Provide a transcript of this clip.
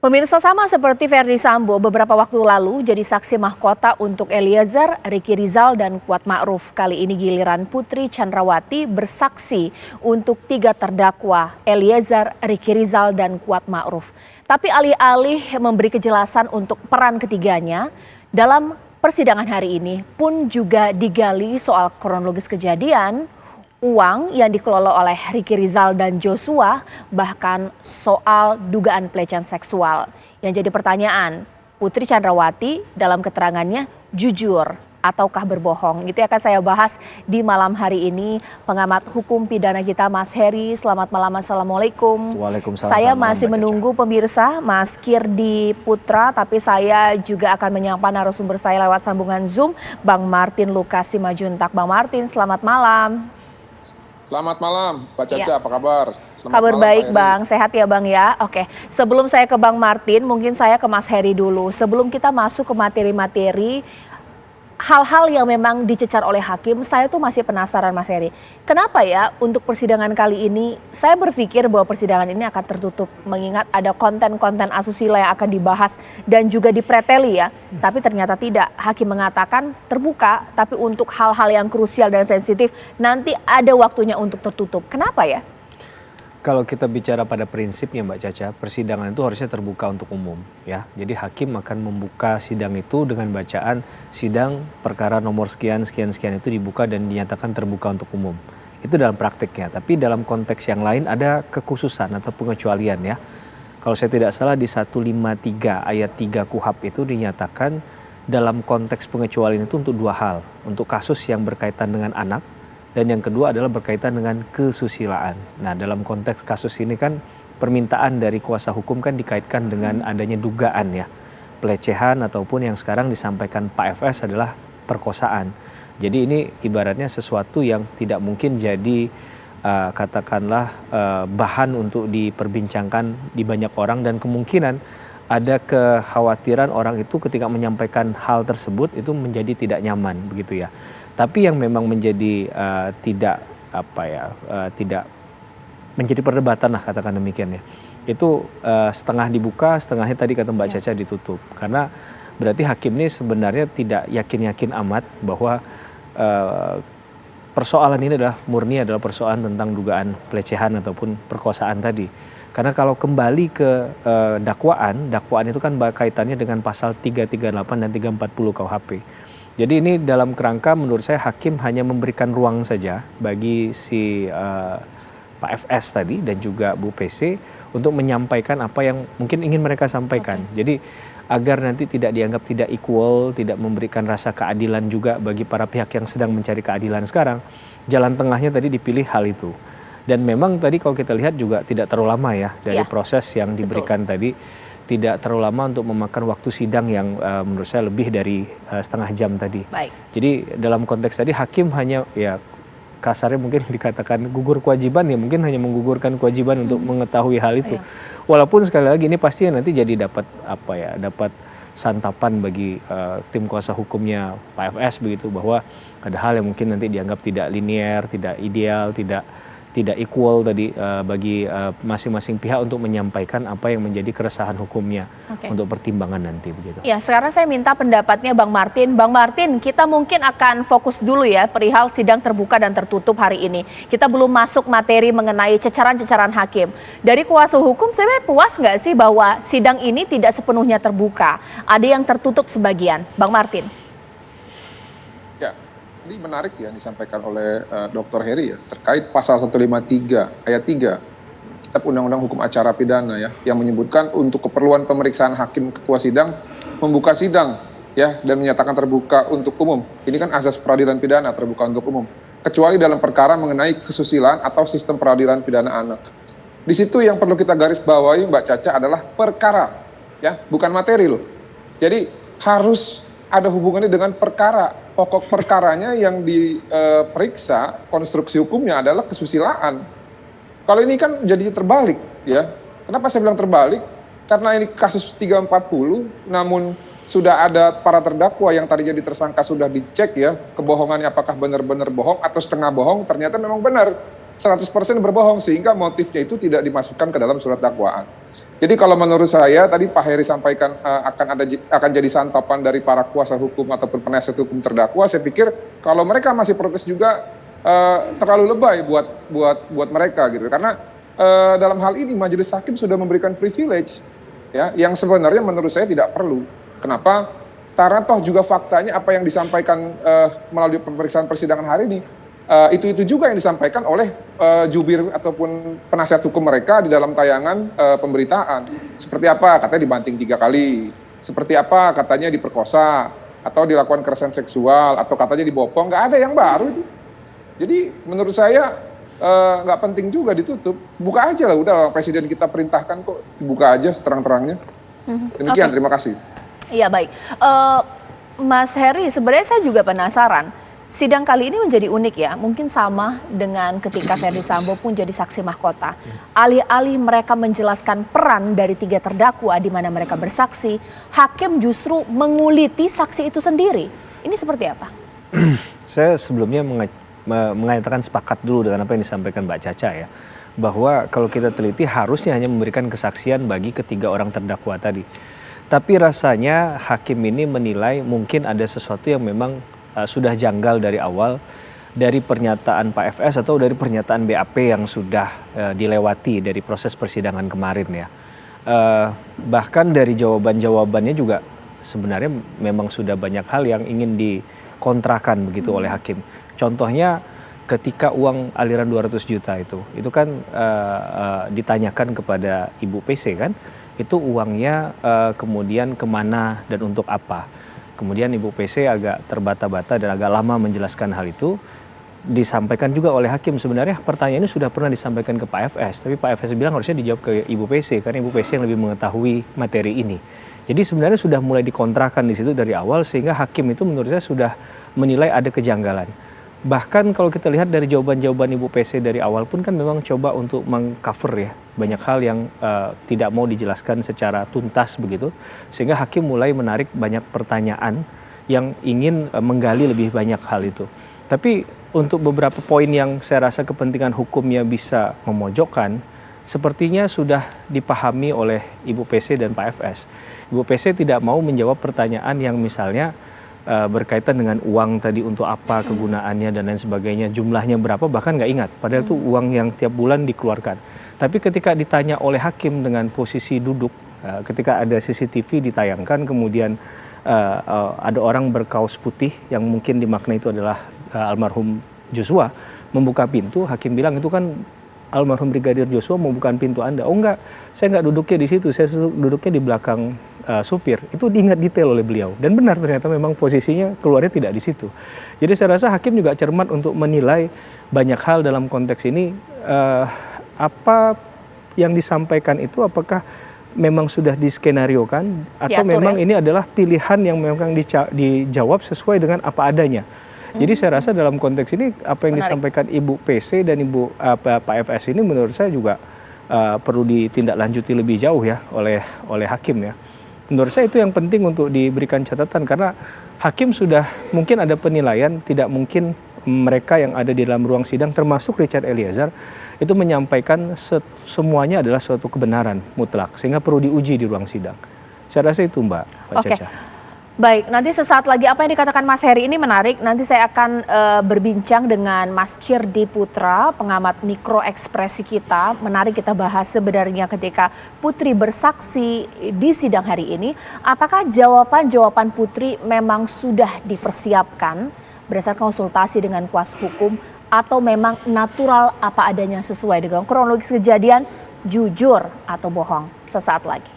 Pemirsa, sama seperti Verdi Sambo beberapa waktu lalu jadi saksi mahkota untuk Eliezer, Ricky Rizal, dan Kuat Ma'ruf. Kali ini giliran Putri Chandrawati bersaksi untuk 3 terdakwa, Eliezer, Ricky Rizal, dan Kuat Ma'ruf. Tapi alih-alih memberi kejelasan untuk peran ketiganya, dalam persidangan hari ini pun juga digali soal kronologis kejadian, uang yang dikelola oleh Ricky Rizal dan Joshua, bahkan soal dugaan pelecehan seksual. Yang jadi pertanyaan, Putri Chandrawati dalam keterangannya jujur ataukah berbohong? Itu akan saya bahas di malam hari ini. Pengamat hukum pidana kita Mas Heri, selamat malam, Assalamualaikum. Waalaikumsalam. Saya masih menunggu pemirsa Mas Kirdi Putra, tapi saya juga akan menyapa narasumber saya lewat sambungan Zoom, Bang Martin Lukas Simajuntak. Bang Martin, selamat malam. Selamat malam, Pak Caca, apa kabar? Kabar baik Bang, sehat ya Bang ya? Oke, sebelum saya ke Bang Martin, mungkin saya ke Mas Heri dulu. Sebelum kita masuk ke materi-materi, hal-hal yang memang dicecar oleh hakim, saya tuh masih penasaran Mas Heri. Kenapa ya untuk persidangan kali ini, saya berpikir bahwa persidangan ini akan tertutup. Mengingat ada konten-konten asusila yang akan dibahas dan juga dipreteli ya. Tapi ternyata tidak, hakim mengatakan terbuka, tapi untuk hal-hal yang krusial dan sensitif, nanti ada waktunya untuk tertutup. Kenapa ya? Kalau kita bicara pada prinsipnya Mbak Caca, persidangan itu harusnya terbuka untuk umum ya. Jadi hakim akan membuka sidang itu dengan bacaan sidang perkara nomor sekian itu dibuka dan dinyatakan terbuka untuk umum. Itu dalam praktiknya, tapi dalam konteks yang lain ada kekhususan atau pengecualian ya. Kalau saya tidak salah di 153 ayat 3 KUHP itu dinyatakan dalam konteks pengecualian itu untuk 2 hal. Untuk kasus yang berkaitan dengan anak, dan yang kedua adalah berkaitan dengan kesusilaan. Nah, dalam konteks kasus ini kan permintaan dari kuasa hukum kan dikaitkan dengan adanya dugaan ya, pelecehan ataupun yang sekarang disampaikan Pak FS adalah perkosaan. Jadi ini ibaratnya sesuatu yang tidak mungkin jadi katakanlah bahan untuk diperbincangkan di banyak orang, dan kemungkinan ada kekhawatiran orang itu ketika menyampaikan hal tersebut itu menjadi tidak nyaman begitu ya. Tapi yang memang menjadi tidak menjadi perdebatan lah katakan demikian ya. Itu setengah dibuka, setengahnya tadi kata Mbak Caca ditutup. Karena berarti hakim ini sebenarnya tidak yakin-yakin amat bahwa persoalan ini murni adalah persoalan tentang dugaan pelecehan ataupun perkosaan tadi. Karena kalau kembali ke dakwaan itu kan kaitannya dengan pasal 338 dan 340 KUHP. Jadi ini dalam kerangka menurut saya hakim hanya memberikan ruang saja bagi si Pak FS tadi dan juga Bu PC untuk menyampaikan apa yang mungkin ingin mereka sampaikan. Jadi agar nanti tidak dianggap tidak equal, tidak memberikan rasa keadilan juga bagi para pihak yang sedang mencari keadilan sekarang. Jalan tengahnya tadi dipilih hal itu. Dan memang tadi kalau kita lihat juga tidak terlalu lama ya dari proses yang diberikan tadi. Tidak terlalu lama untuk memakan waktu sidang yang menurut saya lebih dari setengah jam tadi. Baik. Jadi dalam konteks tadi hakim hanya ya kasarnya mungkin dikatakan gugur kewajiban ya, mungkin hanya menggugurkan kewajiban untuk mengetahui hal itu. Walaupun sekali lagi ini pasti nanti jadi dapat dapat santapan bagi tim kuasa hukumnya Pak FS begitu, bahwa ada hal yang mungkin nanti dianggap tidak linier, tidak ideal, tidak equal tadi bagi masing-masing pihak untuk menyampaikan apa yang menjadi keresahan hukumnya untuk pertimbangan nanti begitu. Ya, sekarang saya minta pendapatnya Bang Martin. Bang Martin, kita mungkin akan fokus dulu ya perihal sidang terbuka dan tertutup hari ini. Kita belum masuk materi mengenai cecaran-cecaran hakim. Dari kuasa hukum, sebenarnya puas nggak sih bahwa sidang ini tidak sepenuhnya terbuka? Ada yang tertutup sebagian. Bang Martin. Ini menarik ya disampaikan oleh Dr. Heri ya, terkait pasal 153 ayat 3 Kitab Undang-Undang Hukum Acara Pidana ya, yang menyebutkan untuk keperluan pemeriksaan hakim ketua sidang membuka sidang ya dan menyatakan terbuka untuk umum. Ini kan azas peradilan pidana terbuka untuk umum, kecuali dalam perkara mengenai kesusilaan atau sistem peradilan pidana anak. Di situ yang perlu kita garis bawahi Mbak Caca adalah perkara ya, bukan materi loh. Jadi harus ada hubungannya dengan perkara. Pokok perkaranya yang diperiksa konstruksi hukumnya adalah kesusilaan. Kalau ini kan jadi terbalik ya. Kenapa saya bilang terbalik? Karena ini kasus 340, namun sudah ada para terdakwa yang tadinya tersangka sudah dicek ya, kebohongannya apakah benar-benar bohong atau setengah bohong, ternyata memang benar 100% berbohong, sehingga motifnya itu tidak dimasukkan ke dalam surat dakwaan. Jadi kalau menurut saya tadi Pak Heri sampaikan akan jadi santapan dari para kuasa hukum ataupun penasihat hukum terdakwa. Saya pikir kalau mereka masih protes juga terlalu lebay buat mereka gitu. Karena dalam hal ini majelis hakim sudah memberikan privilege ya yang sebenarnya menurut saya tidak perlu. Kenapa? Karena toh juga faktanya apa yang disampaikan melalui pemeriksaan persidangan hari ini itu juga yang disampaikan oleh jubir ataupun penasihat hukum mereka di dalam tayangan pemberitaan. Seperti apa? Katanya dibanting 3 kali. Seperti apa? Katanya diperkosa atau dilakukan kekerasan seksual atau katanya dibopong. Nggak ada yang baru itu. Jadi menurut saya nggak penting juga ditutup. Buka aja lah, udah presiden kita perintahkan kok, dibuka aja seterang-terangnya. Demikian, Terima kasih. Iya baik, Mas Heri, sebenarnya saya juga penasaran. Sidang kali ini menjadi unik ya, mungkin sama dengan ketika Verdi Sambo pun jadi saksi mahkota. Alih-alih mereka menjelaskan peran dari 3 terdakwa di mana mereka bersaksi, hakim justru menguliti saksi itu sendiri. Ini seperti apa? Saya sebelumnya mengatakan sepakat dulu dengan apa yang disampaikan Mbak Caca ya. Bahwa kalau kita teliti harusnya hanya memberikan kesaksian bagi ketiga orang terdakwa tadi. Tapi rasanya hakim ini menilai mungkin ada sesuatu yang memang sudah janggal dari awal dari pernyataan Pak FS atau dari pernyataan BAP yang sudah dilewati dari proses persidangan kemarin ya. Bahkan dari jawaban-jawabannya juga sebenarnya memang sudah banyak hal yang ingin dikontrakan begitu oleh hakim. Contohnya ketika uang aliran 200 juta itu kan ditanyakan kepada Ibu PC kan. Itu uangnya kemudian kemana dan untuk apa. Kemudian Ibu PC agak terbata-bata dan agak lama menjelaskan hal itu. Disampaikan juga oleh hakim, sebenarnya pertanyaan ini sudah pernah disampaikan ke Pak FS. Tapi Pak FS bilang harusnya dijawab ke Ibu PC, karena Ibu PC yang lebih mengetahui materi ini. Jadi sebenarnya sudah mulai dikontrakan di situ dari awal, sehingga hakim itu menurut saya sudah menilai ada kejanggalan. Bahkan kalau kita lihat dari jawaban-jawaban Ibu PC dari awal pun kan memang coba untuk mengcover ya banyak hal yang tidak mau dijelaskan secara tuntas begitu, sehingga hakim mulai menarik banyak pertanyaan yang ingin menggali lebih banyak hal itu. Tapi untuk beberapa poin yang saya rasa kepentingan hukumnya bisa memojokkan, sepertinya sudah dipahami oleh Ibu PC dan Pak FS. Ibu PC tidak mau menjawab pertanyaan yang misalnya berkaitan dengan uang tadi untuk apa kegunaannya dan lain sebagainya, jumlahnya berapa bahkan nggak ingat, padahal itu uang yang tiap bulan dikeluarkan. Tapi ketika ditanya oleh hakim dengan posisi duduk, ketika ada CCTV ditayangkan kemudian ada orang berkaos putih yang mungkin dimaknai itu adalah almarhum Joshua membuka pintu, hakim bilang itu kan almarhum Brigadir Joshua membuka pintu Anda. Oh enggak, saya enggak duduknya di situ, saya duduknya di belakang supir. Itu diingat detail oleh beliau. Dan benar ternyata memang posisinya keluarnya tidak di situ. Jadi saya rasa hakim juga cermat untuk menilai banyak hal dalam konteks ini. Apa yang disampaikan itu apakah memang sudah diskenariokan atau memang ini adalah pilihan yang memang dijawab sesuai dengan apa adanya. Jadi saya rasa dalam konteks ini apa yang disampaikan Ibu PC dan Pak FS ini menurut saya juga perlu ditindaklanjuti lebih jauh ya oleh hakim ya. Menurut saya itu yang penting untuk diberikan catatan karena hakim sudah mungkin ada penilaian tidak mungkin mereka yang ada di dalam ruang sidang termasuk Richard Eliezer itu menyampaikan semuanya adalah suatu kebenaran mutlak sehingga perlu diuji di ruang sidang. Saya rasa itu Mbak Caca. Baik, nanti sesaat lagi apa yang dikatakan Mas Heri ini menarik. Nanti saya akan berbincang dengan Mas Kirdi Putra, pengamat mikro ekspresi kita. Menarik kita bahas sebenarnya ketika Putri bersaksi di sidang hari ini. Apakah jawaban-jawaban Putri memang sudah dipersiapkan berdasarkan konsultasi dengan kuasa hukum atau memang natural apa adanya sesuai dengan kronologis kejadian, jujur atau bohong? Sesaat lagi.